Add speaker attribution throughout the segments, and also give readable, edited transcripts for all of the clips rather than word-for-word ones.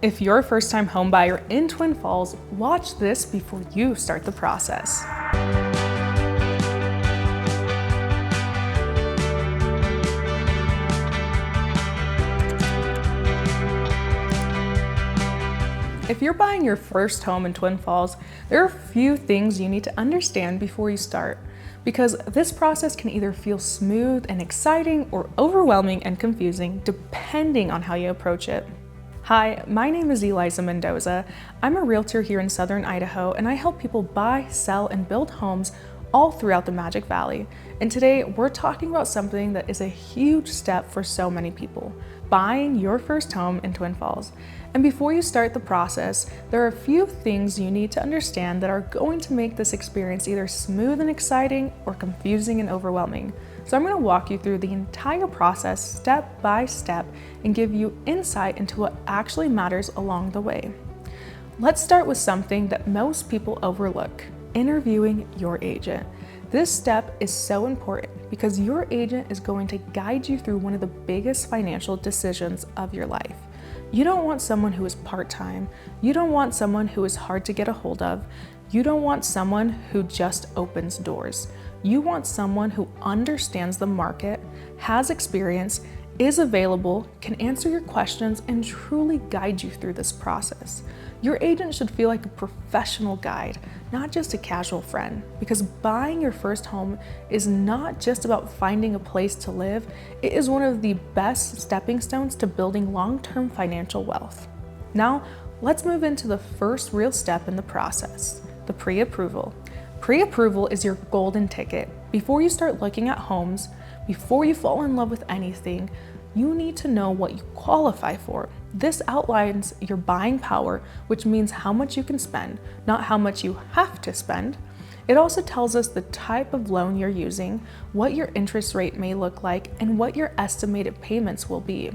Speaker 1: If you're a first-time home buyer in Twin Falls, watch this before you start the process. If you're buying your first home in Twin Falls, there are a few things you need to understand before you start, because this process can either feel smooth and exciting or overwhelming and confusing depending on how you approach it. Hi, my name is Eliza Mendoza. I'm a realtor here in Southern Idaho, and I help people buy, sell, and build homes all throughout the Magic Valley. And today we're talking about something that is a huge step for so many people: buying your first home in Twin Falls. And before you start the process, there are a few things you need to understand that are going to make this experience either smooth and exciting or confusing and overwhelming. So I'm going to walk you through the entire process step by step and give you insight into what actually matters along the way. Let's start with something that most people overlook: interviewing your agent. This step is so important because your agent is going to guide you through one of the biggest financial decisions of your life. You don't want someone who is part-time. You don't want someone who is hard to get a hold of. You don't want someone who just opens doors. You want someone who understands the market, has experience, is available, can answer your questions, and truly guide you through this process. Your agent should feel like a professional guide, not just a casual friend, because buying your first home is not just about finding a place to live. It is one of the best stepping stones to building long-term financial wealth. Now, let's move into the first real step in the process: the pre-approval. Pre-approval is your golden ticket. Before you start looking at homes, before you fall in love with anything, you need to know what you qualify for. This outlines your buying power, which means how much you can spend, not how much you have to spend. It also tells us the type of loan you're using, what your interest rate may look like, and what your estimated payments will be.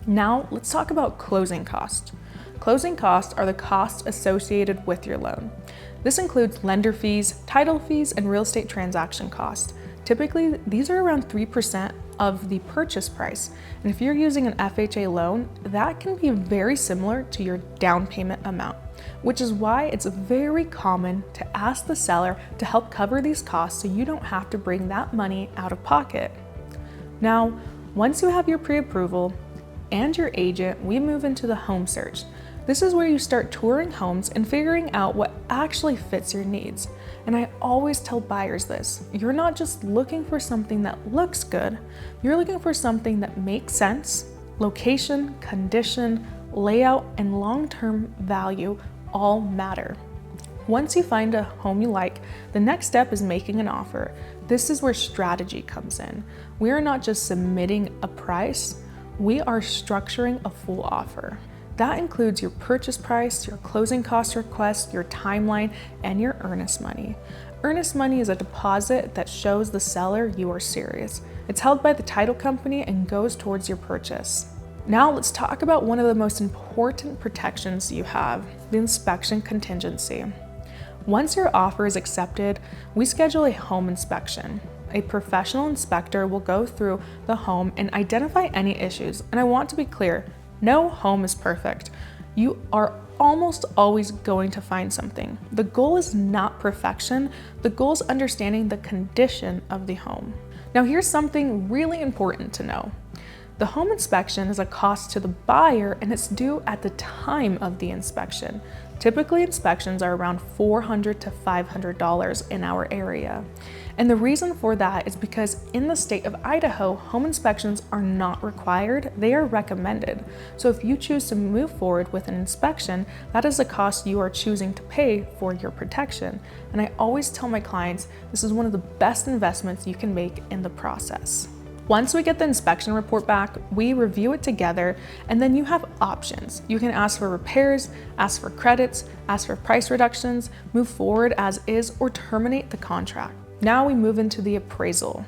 Speaker 1: Now, let's talk about closing costs. Closing costs are the costs associated with your loan. This includes lender fees, title fees, and real estate transaction costs. Typically, these are around 3% of the purchase price. And if you're using an FHA loan, that can be very similar to your down payment amount, which is why it's very common to ask the seller to help cover these costs so you don't have to bring that money out of pocket. Now, once you have your pre-approval and your agent, we move into the home search. This is where you start touring homes and figuring out what actually fits your needs. And I always tell buyers this: you're not just looking for something that looks good, you're looking for something that makes sense. Location, condition, layout, and long-term value all matter. Once you find a home you like, the next step is making an offer. This is where strategy comes in. We are not just submitting a price, we are structuring a full offer. That includes your purchase price, your closing cost request, your timeline, and your earnest money. Earnest money is a deposit that shows the seller you are serious. It's held by the title company and goes towards your purchase. Now let's talk about one of the most important protections you have: the inspection contingency. Once your offer is accepted, we schedule a home inspection. A professional inspector will go through the home and identify any issues. And I want to be clear: no home is perfect. You are almost always going to find something. The goal is not perfection. The goal is understanding the condition of the home. Now, here's something really important to know. The home inspection is a cost to the buyer, and it's due at the time of the inspection. Typically, inspections are around $400 to $500 in our area. And the reason for that is because in the state of Idaho, home inspections are not required, they are recommended. So if you choose to move forward with an inspection, that is a cost you are choosing to pay for your protection. And I always tell my clients, this is one of the best investments you can make in the process. Once we get the inspection report back, we review it together, and then you have options. You can ask for repairs, ask for credits, ask for price reductions, move forward as is, or terminate the contract. Now we move into the appraisal.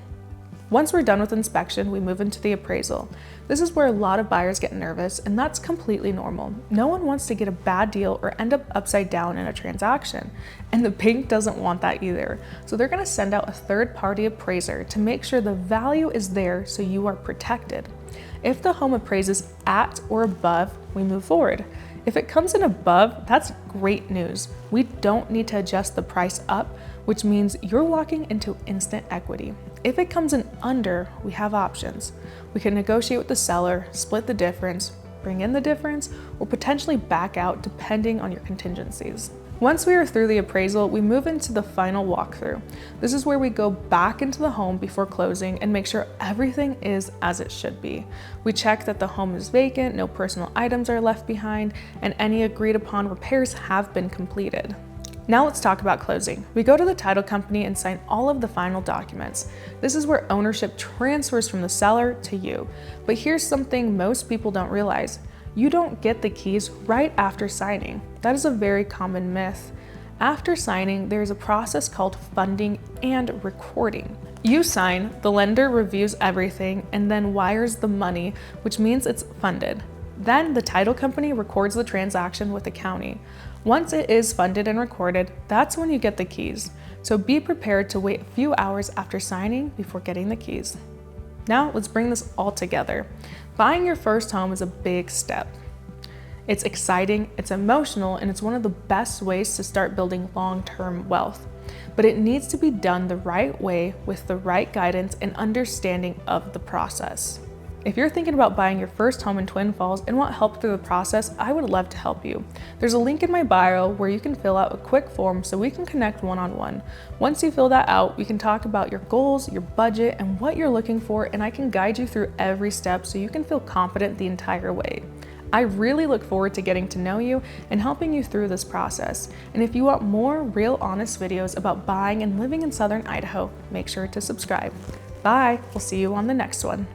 Speaker 1: Once we're done with inspection, we move into the appraisal. This is where a lot of buyers get nervous, and that's completely normal. No one wants to get a bad deal or end up upside down in a transaction, and the bank doesn't want that either. So they're going to send out a third-party appraiser to make sure the value is there so you are protected. If the home appraises at or above, we move forward. If it comes in above, that's great news. We don't need to adjust the price up, which means you're walking into instant equity. If it comes in under, we have options. We can negotiate with the seller, split the difference, bring in the difference, or potentially back out depending on your contingencies. Once we are through the appraisal, we move into the final walkthrough. This is where we go back into the home before closing and make sure everything is as it should be. We check that the home is vacant, no personal items are left behind, and any agreed upon repairs have been completed. Now let's talk about closing. We go to the title company and sign all of the final documents. This is where ownership transfers from the seller to you. But here's something most people don't realize. You don't get the keys right after signing. That is a very common myth. After signing, there's a process called funding and recording. You sign, the lender reviews everything, and then wires the money, which means it's funded. Then the title company records the transaction with the county. Once it is funded and recorded, that's when you get the keys. So be prepared to wait a few hours after signing before getting the keys. Now let's bring this all together. Buying your first home is a big step. It's exciting, it's emotional, and it's one of the best ways to start building long-term wealth. But it needs to be done the right way with the right guidance and understanding of the process. If you're thinking about buying your first home in Twin Falls and want help through the process, I would love to help you. There's a link in my bio where you can fill out a quick form so we can connect one-on-one. Once you fill that out, we can talk about your goals, your budget, and what you're looking for, and I can guide you through every step so you can feel confident the entire way. I really look forward to getting to know you and helping you through this process. And if you want more real, honest videos about buying and living in Southern Idaho, make sure to subscribe. Bye, we'll see you on the next one.